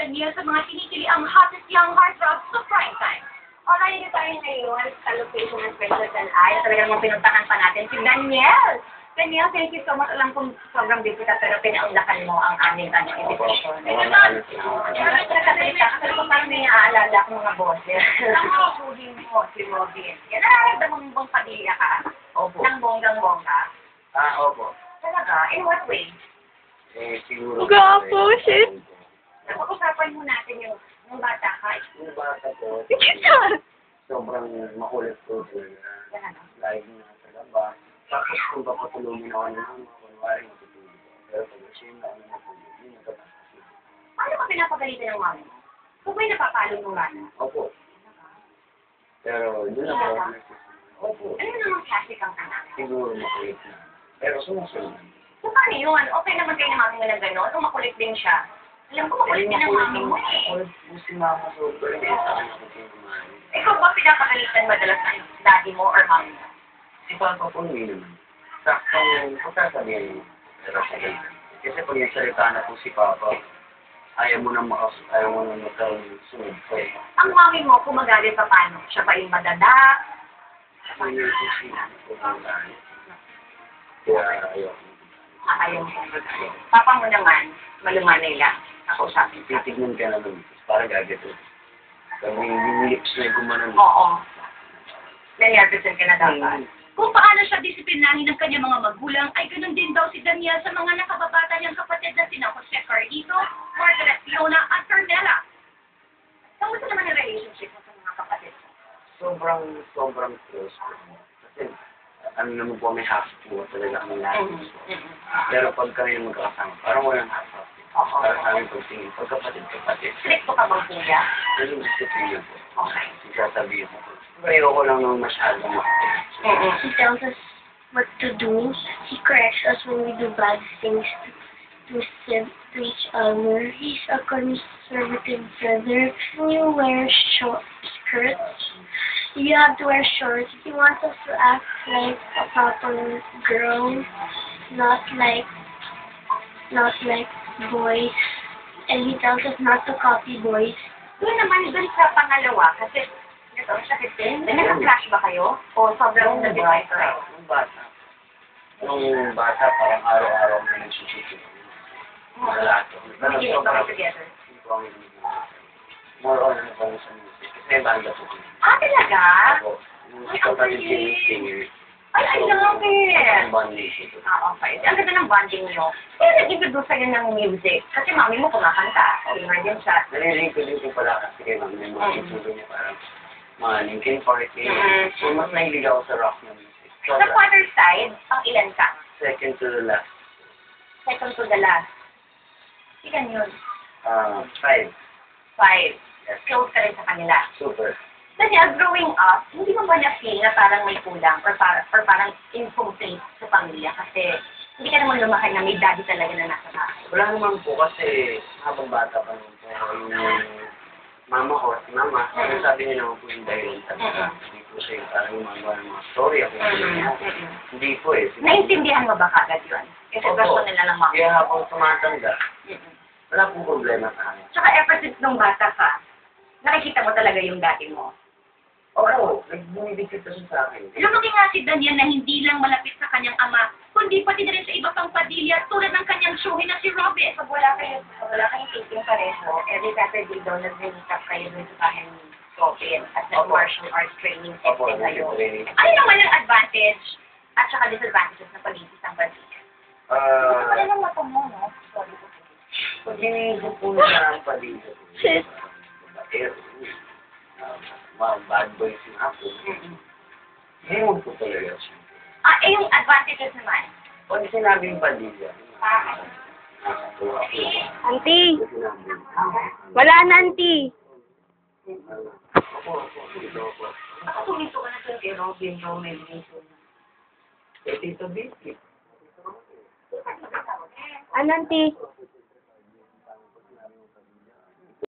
Daniel sa mga kinikili ang hottest young heartthrobs sa prime time. Alright, dito tayo ngayon sa location ng Princess and I. Talagang mga pinuntahan pa natin si Daniel. Daniel, thank you so much. Alam kong sobrang busy ka, pero pinaunlakan mo ang aming invitation. Nagkasalita ka, pero parang may naaalala akong mga boses. Ang mga huding mo, si Robin. Yan, nararamdaman mo bang pamilya ka? Opo. Nang bonggang-bongga? Opo. Talaga? In what way? Siguro. Gapo, shit. Napag-usapan mo natin yung bata ka. Yung bata ko, sobrang makulit ko. Lagi na sa labas. Tapos kung papatulungin ako ng mga kunwari, matutulog ako. Pero pag siya na ako natulog, hindi nagkatakas. Paano ka pinapagalitan ng mami mo? Kung may napapalo mo bata? Opo. Pero doon na po. Opo. Ano namang klase kang anak? Siguro makulit na. Pero sumusunod. So, paano yun? Okay naman kayo na mami mo na gano'n? O makulit din siya? Alam ko makulit din ang mami mo eh. Makulit po si mama sobrang hindi sa akin ako tinumali. Ikaw ba pinapagalitan madalas ng daddy mo or mami mo? Si Papa po hindi naman. Saktong pagsasabihan mo. Pero sige. Kasi pag nagsalita na po si Papa, ayaw mo na magkaroon ng sunod ko eh. Ang mami mo, kung magalit pa paano? Siya ba yung madada? Hindi po siya po ang dahil. Kaya ayaw. Ayaw mo. Papa mo naman, malumanay lang. Nakausapin ka. Titignan ka naman. Para gagato. Pag yung lips na gumanon. Oo. Nangyarpisan ka na dapat. Kung paano siya disiplinahin ng kanyang mga magulang, ay ganun din daw si Daniel sa mga nakababata niyang kapatid na sina Jose Carlito, Margaret Fiona, at Carmela. Kamusta naman ang relationship mo sa mga kapatid mo? Sobrang close po. Kasi, ano naman po, may half po talaga kami lahat. Pero pag kami magkakasama, parang walang half-half. Para sa amin pagtingin, pagkapatid. Stricto ka bang kuya? Ganun gusto ko yun po. Okay. Sasabihin ko. Ayoko lang nung masyadong makulit. He tells us what to do. He corrects us when we do bad things to each other. He's a conservative brother. When you wear short skirts, you have to wear shorts. He wants us to act like a proper girl, not like boys. And he tells us not to copy boys. Doon naman, doon sa pangalawa, kasi ito, sakit din. Nag-flash ba kayo? O sobrang nag-drive kayo? Nung bata, parang araw-araw na nagsususunod. Malato. Hindi ba kayo together? More on na pang sa music. Kasi banda po kami. Talaga? Ako, nung kapatid singer. Ay, I love it! Ang bonding siya. Okay. Ang ganda ng bonding nyo. Kaya nag-introduce kayo ng music. Kasi mami mo kumakanta. Singer din siya. Narinig ko din po pala kasi kayo namin yung mga ituro niya parang mga Linkin Park. So, mas nahilig ako sa rock na music. Sa father side, pang ilan ka? Second to the last. Second to the last. Ilan yun? 5. 5. Yes. Close ka rin sa kanila. Super. Daniel, growing up, hindi mo ba na-feel na parang may kulang or parang incomplete sa pamilya? Kasi hindi ka naman lumaki na may daddy talaga na nasa bahay. Wala naman po kasi habang bata pa naman po yung mama ko, si mama, sabi niya naman po yung dahilan sa mga. Hindi po siya yung parang yung mga story ako. Hindi po eh. Naintindihan mo ba kagad yun? Kasi gusto nila lang mama. Kaya habang tumatanda, wala pong problema sa akin. Tsaka ever since nung bata ka, nakikita mo talaga yung daddy mo. Oo, nagbumibigit kasi sa akin. Lumaki nga si Daniel na hindi lang malapit sa kanyang ama, kundi pati na rin sa iba pang padilya tulad ng kanyang showin na si Robin. Pag wala kayong taping pareho, every Saturday daw nag-meet up kayo dun sa bahay ni Robin at nag-martial arts training Opo, session kayo. training. Ano naman ang advantage at saka disadvantages ng pag-ibig ng padilya? Ano lang mata mo, no? Sorry. Pag hinihingi po na ang palito, Shit. mga bad boys na po, hindi mo po talaga siya. Yung advantages naman. Pag sinabing palito, Auntie! Wala na, auntie! Nakatulito ka na dun kay Robin, Romel, Mason. Eh, Tito Vicky. Ano, auntie?